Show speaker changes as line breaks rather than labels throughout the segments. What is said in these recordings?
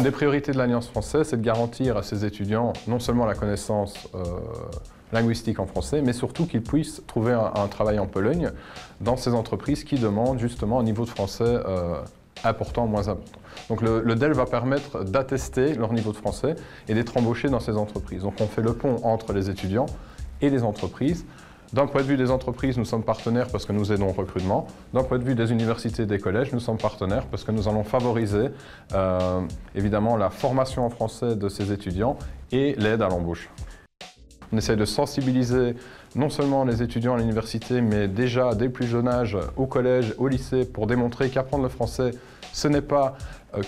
des priorités de l'Alliance française, c'est de garantir à ses étudiants non seulement la connaissance linguistique en français, mais surtout qu'ils puissent trouver un travail en Pologne dans ces entreprises qui demandent justement un niveau de français important, moins important. Donc le DEL va permettre d'attester leur niveau de français et d'être embauchés dans ces entreprises. Donc on fait le pont entre les étudiants et les entreprises. D'un point de vue des entreprises, nous sommes partenaires parce que nous aidons au recrutement. D'un point de vue des universités et des collèges, nous sommes partenaires parce que nous allons favoriser évidemment la formation en français de ces étudiants et l'aide à l'embauche. On essaie de sensibiliser non seulement les étudiants à l'université, mais déjà dès le plus jeune âge au collège, au lycée, pour démontrer qu'apprendre le français, ce n'est pas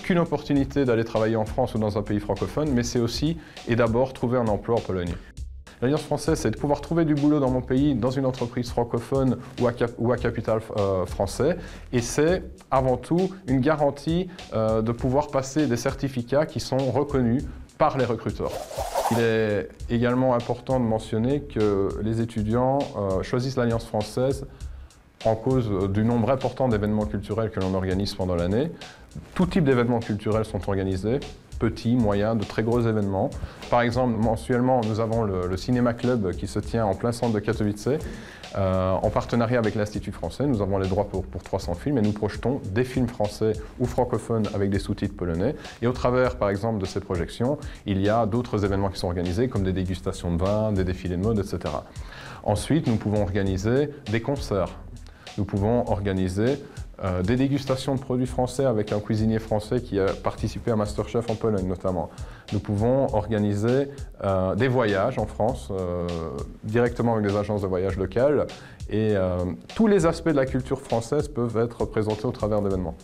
qu'une opportunité d'aller travailler en France ou dans un pays francophone, mais c'est aussi et d'abord trouver un emploi en Pologne. L'Alliance française, c'est de pouvoir trouver du boulot dans mon pays, dans une entreprise francophone ou à capital français. Et c'est avant tout une garantie de pouvoir passer des certificats qui sont reconnus par les recruteurs. Il est également important de mentionner que les étudiants choisissent l'Alliance française en cause du nombre important d'événements culturels que l'on organise pendant l'année. Tout type d'événements culturels sont organisés, petits, moyens, de très gros événements. Par exemple, mensuellement, nous avons le Cinéma Club qui se tient en plein centre de Katowice, en partenariat avec l'Institut français. Nous avons les droits pour 300 films et nous projetons des films français ou francophones avec des sous-titres polonais. Et au travers, par exemple, de ces projections, il y a d'autres événements qui sont organisés, comme des dégustations de vin, des défilés de mode, etc. Ensuite, nous pouvons organiser des concerts. Nous pouvons organiser des dégustations de produits français avec un cuisinier français qui a participé à MasterChef en Pologne notamment. Nous pouvons organiser des voyages en France directement avec des agences de voyage locales et tous les aspects de la culture française peuvent être présentés au travers d'événements.